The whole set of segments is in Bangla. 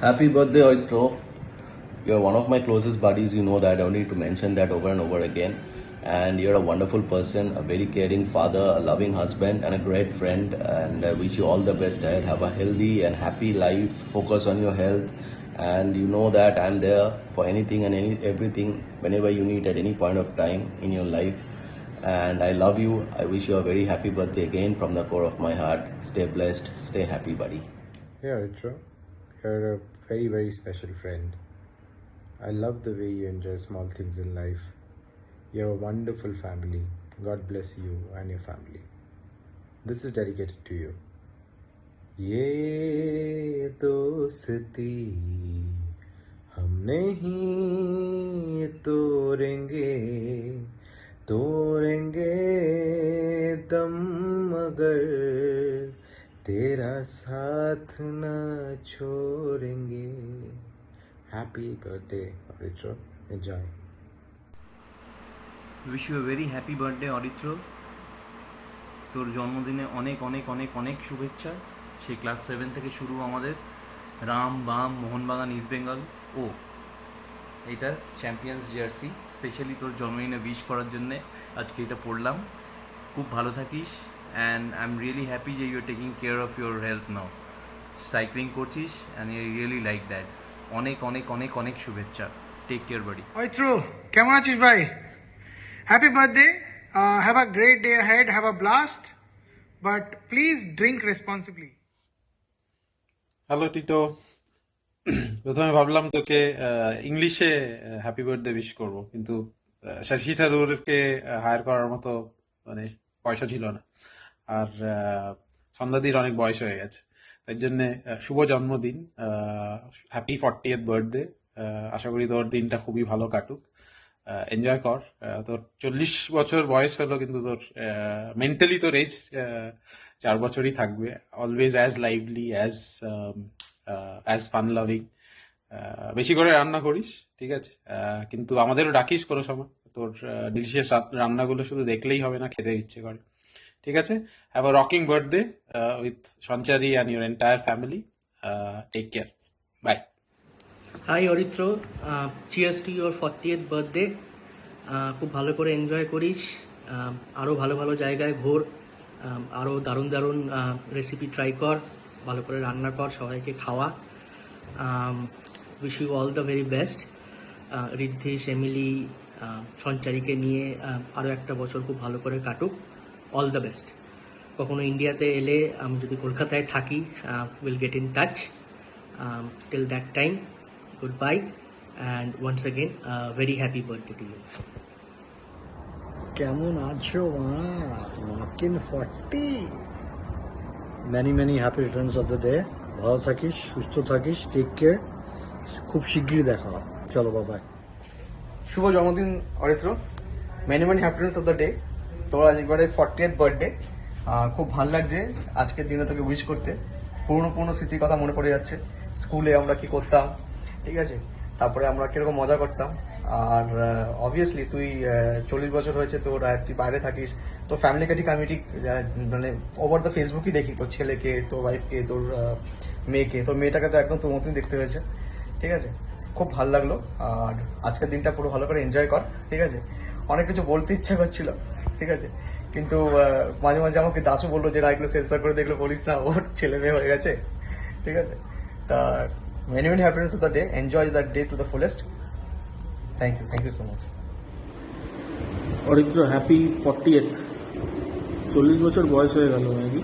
Happy birthday, Oitro. You're one of my closest buddies. You know that. I don't need to mention that over and over again. And you're a wonderful person, a very caring father, a loving husband, and a great friend. And I wish you all the best ahead. Have a healthy and happy life. Focus on your health. And you know that I'm there for anything and everything whenever you need at any point of time in your life. And I love you. I wish you a very happy birthday again from the core of my heart. Stay blessed. Stay happy, buddy. Yeah, Ritra, you're a very, very special friend. I love the way you enjoy small things in life. You're a wonderful family. God bless you and your family. This is dedicated to you. ये दोस्ती हम नहीं तोड़ेंगे दम मगर तेरा साथ ना छोड़ेंगे. Happy birthday, Aritra. Enjoy. Wish you a very happy birthday Aritra. তোর জন্মদিনে অনেক অনেক অনেক অনেক শুভেচ্ছা। সেই ক্লাস 7 থেকে শুরু আমাদের রাম বাম মোহনবাগান ইস্ট বেঙ্গল ও এইটা চ্যাম্পিয়ন্স জার্সি স্পেশালি তোর জন্মদিনে উইশ করার জন্যে আজকে এটা পড়লাম। খুব ভালো থাকিস and I am really happy যে you are taking care of your health now. Cycling করছিস and I really like that. অনেক অনেক অনেক অনেক শুভেচ্ছা। টেক কেয়ার বাড়ি। অরিত্র, কেমন আছিস ভাই? Happy birthday, have a great day ahead, have a blast, but please drink responsibly. Hello Tito, প্রথমে ভাবলাম তোকে ইংলিশে হ্যাপি বার্থডে উইশ করব, কিন্তু শশী থারুরকে হায়ার করার মতো মানে পয়সা ছিল না, আর সন্ধ্যাদির অনেক বয়স হয়ে গেছে, তাই জন্যে শুভ জন্মদিন, হ্যাপি 40th বার্থডে। আশা করি তোর দিনটা খুবই ভালো কাটুক, এনজয় কর। তোর 40 বছর বয়স হলো, কিন্তু তোর মেন্টালি তোর এজ 4 বছরই থাকবে। Always as lively, as fun loving. বেশি করে রান্না করিস, ঠিক আছে, কিন্তু আমাদেরও ডাকিস কোনো সময়। তোর ডিলিশিয়াস রান্নাগুলো শুধু দেখলেই হবে না, খেতে ইচ্ছে করে, ঠিক আছে? Have a rocking birthday with Sanchari and your entire family. Take care, bye. Hi Aritra, cheers to your 40th birthday. খুব ভালো করে এনজয় করিস, আরও ভালো ভালো জায়গায় ঘোর, আরও দারুণ দারুণ রেসিপি ট্রাই কর, ভালো করে রান্না কর, সবাইকে খাওয়া। Wish you all the very best. Riddhish, Emily, সঞ্চারীকে নিয়ে আরও একটা বছর খুব ভালো করে কাটুক। All the best. কখনো ইন্ডিয়াতে এলে, আমি যদি কলকাতায় থাকি, will get in touch. Till that time, goodbye, and once again very happy birthday to you. কেমন আছো মা? Walking 40, many happy returns of the day. ভালো থাকিস, সুস্থ থাকিস, টেক কেয়ার। খুব শিগগিরই দেখা হবে। চলো বাবা। শুভ জন্মদিন Aritra, many happiness of the day. তোর আজ একবারে 40th বার্থডে। খুব ভালো লাগছে আজকের দিনে তোকে উইশ করতে। পুরনো স্মৃতির কথা মনে পড়ে যাচ্ছে। স্কুলে আমরা কি করতাম, ঠিক আছে, তারপরে আমরা কিরকম মজা করতাম। আর অবভিয়াসলি তুই 40 বছর হয়েছে তোর, আর তুই বাইরে থাকিস, তোর ফ্যামিলিকে ঠিক আমি ঠিক মানে ওভার দ্য ফেসবুকই দেখি, তোর ছেলেকে, তোর ওয়াইফকে, তোর মেয়েকে। তোর মেয়েটাকে তো একদম তোর মতনই দেখতে হয়েছে, ঠিক আছে? খুব ভালো লাগলো। আর আজকের দিনটা পুরো ভালো করে এনজয় কর, ঠিক আছে? অনেক কিছু বলতে ইচ্ছা করছিল, ঠিক আছে, কিন্তু মাঝে মাঝে আমাকে দাসু বললো যে এগুলো সেন্সার করে দেখলো, বলিস না, ওর ছেলে মেয়ে হয়ে গেছে, ঠিক আছে? তা many happiness of the day. Enjoy that day to the fullest. Thank you so much. Aritra, happy 40th। 40 বছর বয়স হয়ে গেল maybe,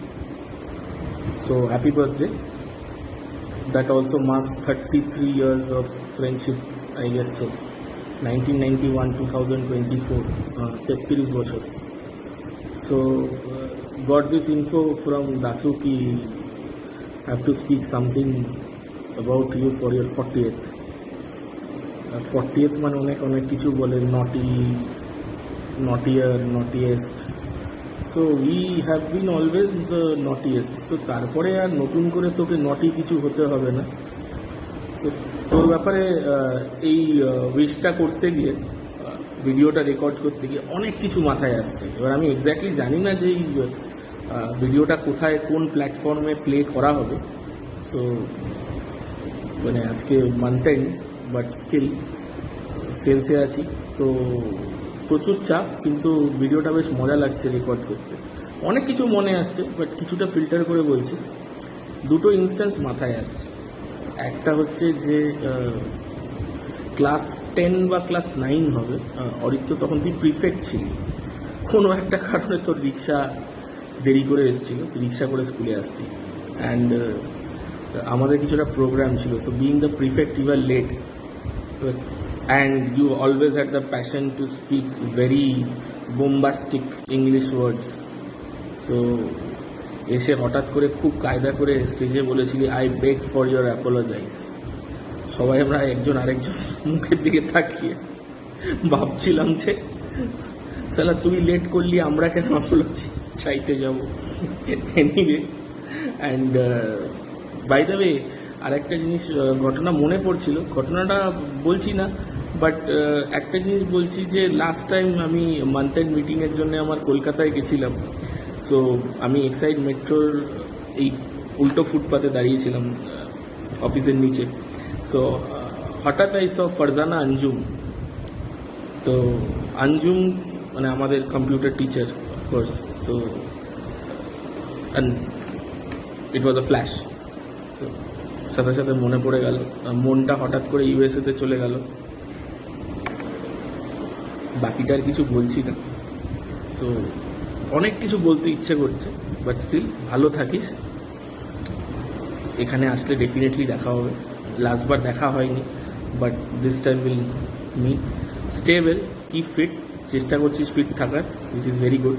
so happy birthday. That also marks 33 years of friendship, I guess so. 1991 2024, 33 বছর। So got this info from Dasu ki have to speak something about you for your 40th. 40th মানে অনেক অনেক কিছু বলে, naughtiest. So we have been always the naughtiest. So তারপরে আর নতুন করে তোকে নটি কিছু হতে হবে না। সো তোর ব্যাপারে এই উইশটা করতে গিয়ে, ভিডিওটা রেকর্ড করতে গিয়ে অনেক কিছু মাথায় আসছে। এবার আমি এক্স্যাক্টলি জানি না যে এই ভিডিওটা কোথায়, কোন প্ল্যাটফর্মে প্লে করা হবে। সো মানে আজকে মান্থ এন্ড, বাট স্টিল সেলসে আছি, তো প্রচুর চাপ, কিন্তু ভিডিওটা বেশ মজা লাগছে রেকর্ড করতে। অনেক কিছু মনে আসছে, বাট কিছুটা ফিল্টার করে বলছি। দুটো ইনস্ট্যান্স মাথায় আসছে। একটা হচ্ছে যে ক্লাস 10 বা ক্লাস 9 হবে, অরিত্র তখন তুই প্রিফেক্ট ছিলি, কোনো একটা কারণে তোর রিক্সা দেরি করে এসেছিলো, তুই রিক্সা করে স্কুলে আসতি, অ্যান্ড আমাদের কিছুটা প্রোগ্রাম ছিল, so being the prefect you are late, and you always had the passion to speak very bombastic English words. So এসে হঠাৎ করে খুব কায়দা করে স্টেজে বলেছিলি, I beg for your apologize. সবাই আমরা একজন আরেকজন মুখের দিকে তাকিয়ে ভাবছিলাম যে সালা তুই লেট করলি, আমরা কেন অ্যাপোলজি চাইতে যাবো। Anyway, and by the way আরেকটা জিনিস ঘটনা মনে পড়ছিল, ঘটনাটা বলছি না, বাট একটা জিনিস বলছি যে লাস্ট টাইম আমি মান্থ এন্ড মিটিংয়ের জন্য আমার কলকাতায় গেছিলাম। সো আমি এক্সাইড মেট্রোর এই উল্টো ফুটপাতে দাঁড়িয়েছিলাম অফিসের নিচে। সো হঠাৎ আই স ফারজানা আঞ্জুম। তো আঞ্জুম মানে আমাদের কম্পিউটার টিচার অফকোর্স, তো ইট ওয়াজ আ ফ্ল্যাশ। সো সাথে সাথে মনে পড়ে গেল, মনটা হঠাৎ করে ইউএসএতে চলে গেল। বাকিটা আর কিছু বলছি না। সো অনেক কিছু বলতে ইচ্ছে করছে, বাট স্টিল ভালো থাকিস। এখানে আসলে ডেফিনেটলি দেখা হবে, লাস্টবার দেখা হয়নি, but this time will meet. Stay well, keep fit, চেষ্টা করছিস ফিট থাকার, উইচ ইজ ভেরি গুড।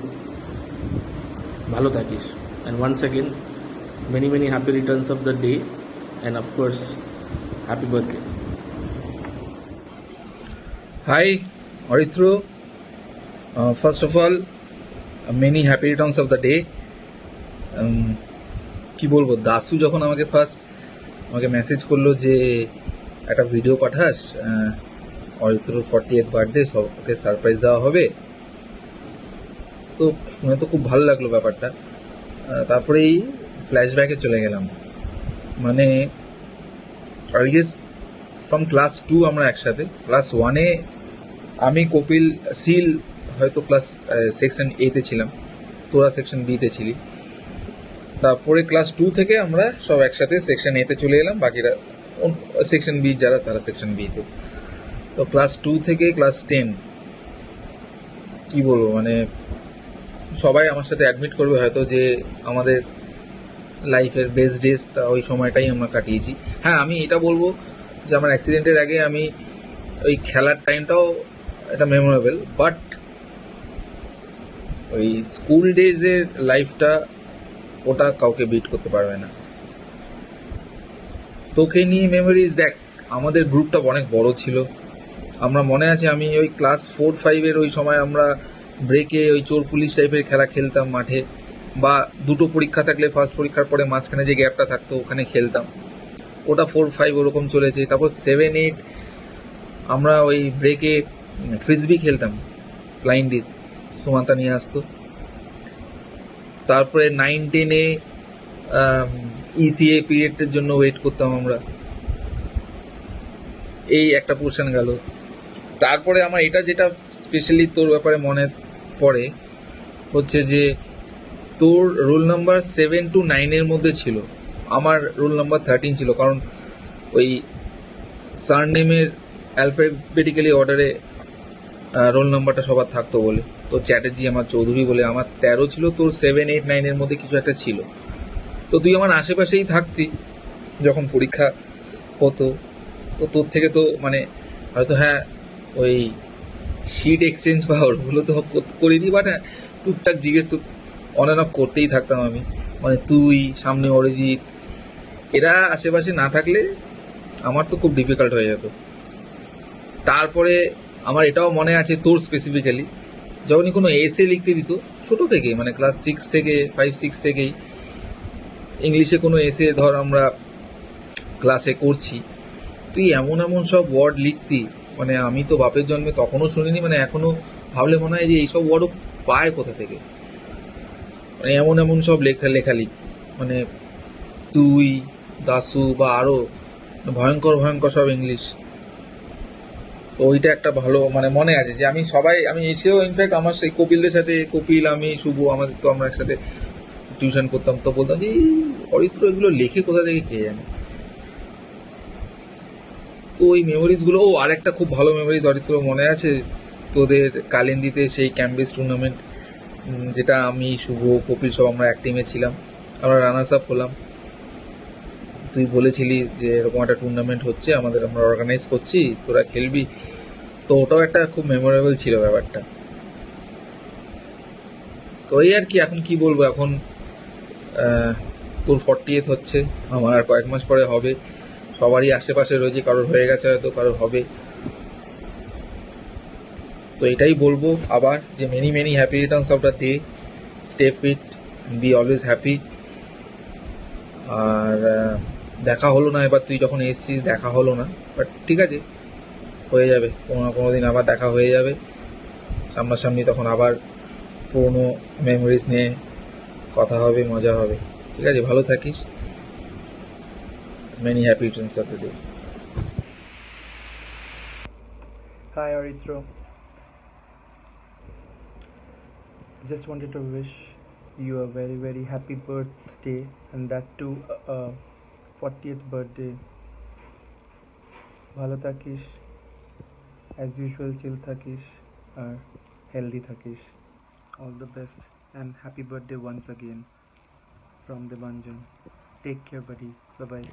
ভালো থাকিস, and once again many many happy returns of the day, and of course happy birthday. Hi, Arithro. First of all, many happy returns of the day. কি বলবো, দাসু যখন আমাকে মেসেজ করলো যে একটা ভিডিও পাঠাস, অরিত্রর 40th বার্থডে, সবকে সারপ্রাইজ দেওয়া হবে, তো শুনে তো খুব ভালো লাগলো ব্যাপারটা। তারপরেই ফ্ল্যাশব্যাকে চলে গেলাম। মানে আই গেস ফ্রম ক্লাস 2 আমরা একসাথে, ক্লাস 1-এ আমি, কপিল, সিল হয়তো ক্লাস সেকশন A-তে ছিলাম, তোরা সেকশন B-তে ছিলি। তারপরে ক্লাস 2 থেকে আমরা সব একসাথে সেকশন A-তে চলে এলাম, বাকিরা সেকশন B যারা তারা সেকশন B-তে। তো ক্লাস 2 থেকে ক্লাস 10 কি বলবো, মানে সবাই আমার সাথে অ্যাডমিট করবে হয়তো যে আমাদের লাইফের বেস্ট ডেজ ওই সময়টাই আমরা কাটিয়েছি। হ্যাঁ, আমি এটা বলবো যে আমার অ্যাক্সিডেন্টের আগে আমি ওই খেলার টাইমটাও এটা মেমোরেবল, বাট ওই স্কুল ডেজের লাইফটা ওটা কাউকে বিট করতে পারবে না। তোকে নিয়ে মেমোরিজ দেখ, আমাদের গ্রুপটা অনেক বড় ছিল। আমরা মনে আছে আমি ওই ক্লাস 4-5-এর ওই সময় আমরা ব্রেকে ওই চোর পুলিশ টাইপের খেলা খেলতাম মাঠে, বা দুটো পরীক্ষা থাকলে ফার্স্ট পরীক্ষার পরে মাঝখানে যে গ্যাপটা থাকতো ওখানে খেলতাম। ওটা 4-5 ওরকম চলেছে। তারপর 7-8 আমরা ওই ব্রেকে ফ্রিসবি খেলতাম, ফ্লাইং ডিস্ক সুমান্তা নিয়ে আসতো। তারপরে 9-10-এ ECA পিরিয়ডের জন্য ওয়েট করতাম আমরা। এই একটা পোর্শন গেল। তারপরে আমার এটা যেটা স্পেশালি তোর ব্যাপারে মনে পড়ে হচ্ছে যে তোর রোল নাম্বার 7 to 9-এর মধ্যে ছিল, আমার রোল নাম্বার 13 ছিল, কারণ ওই সারনেমের অ্যালফাবেটিক্যালি অর্ডারে রোল নাম্বারটা সবার থাকতো বলে। তো চ্যাটার্জি আমার চৌধুরী বলে আমার 13 ছিল, তোর 7, 8, 9-এর মধ্যে কিছু একটা ছিল। তো তুই আমার আশেপাশেই থাকতি যখন পরীক্ষা হতো, তো তোর থেকে তো মানে হয়তো হ্যাঁ ওই শিট এক্সচেঞ্জ বা ওগুলো তো করিনি, বাট হ্যাঁ টুকটাক জিজ্ঞেস তো অন অ্যান্ড অফ করতেই থাকতাম আমি। মানে তুই, সামনে অরিজিৎ, এরা আশেপাশে না থাকলে আমার তো খুব ডিফিকাল্ট হয়ে যেত। তারপরে আমার এটাও মনে আছে তোর স্পেসিফিক্যালি যখনই কোনো এসে লিখতে দিত ছোটো থেকে, মানে ক্লাস 6 থেকে 5-6 থেকেই ইংলিশে কোনো এসে ধর আমরা ক্লাসে করছি, তুই এমন এমন সব ওয়ার্ড লিখতি, মানে আমি তো বাপের জন্মে তখনও শুনিনি, মানে এখনও ভাবলে মনে হয় যে এইসব ওয়ার্ডও পায় কোথা থেকে। মানে এমন এমন সব লেখা লিখ, মানে তুই, দাসু বা আরও ভয়ঙ্কর ভয়ঙ্কর সব ইংলিশ। তো ওইটা একটা ভালো মানে মনে আছে যে আমি এসেও ইনফ্যাক্ট আমার সেই কপিলদের সাথে, কপিল, আমি, শুভ, আমাদের তো আমরা একসাথে টিউশন করতাম, তো বলতাম যে এই অরিত্র এগুলো লেখে কোথা থেকে কে জানে। তো ওই মেমোরিজগুলো, ও আরেকটা খুব ভালো মেমোরিজ অরিত্র মনে আছে তোদের কালিন্দিতে সেই ক্যাম্বেস টুর্নামেন্ট, যেটা আমি, শুভ, কপিল সব আমরা এক টিমে ছিলাম, আমরা রানার্স আপ হলাম। তুই বলেছিলি যে এরকম একটা টুর্নামেন্ট হচ্ছে আমরা অর্গানাইজ করছি, তোরা খেলবি। তো ওটাও একটা খুব মেমোরেবল ছিল ব্যাপারটা। তো এই আর কি, এখন কি বলবো, এখন তোর 40th হচ্ছে, আমার আর কয়েক মাস পরে হবে। সবারই আশেপাশে রয়েছে, কারোর হয়ে গেছে হয়তো, কারোর হবে। তো এটাই বলবো আবার যে many many happy returns of the day, stay fit, be always happy. আর দেখা হলো না এবার, তুই যখন এসছিস দেখা হলো না, বাট ঠিক আছে, হয়ে যাবে, কোনো না কোনো দিন আবার দেখা হয়ে যাবে সামনাসামনি, তখন আবার পুরোনো মেমোরিজ নিয়ে কথা হবে, মজা হবে। ঠিক আছে, ভালো থাকিস, many happy returns of the day. Hi Arithro. Just wanted to wish you a very very happy birthday, and that too 40th birthday. ভালো থাকিস, as usual chill থাকিস আর healthy থাকিস. All the best and happy birthday once again from Debanjan. Take care buddy. Bye bye.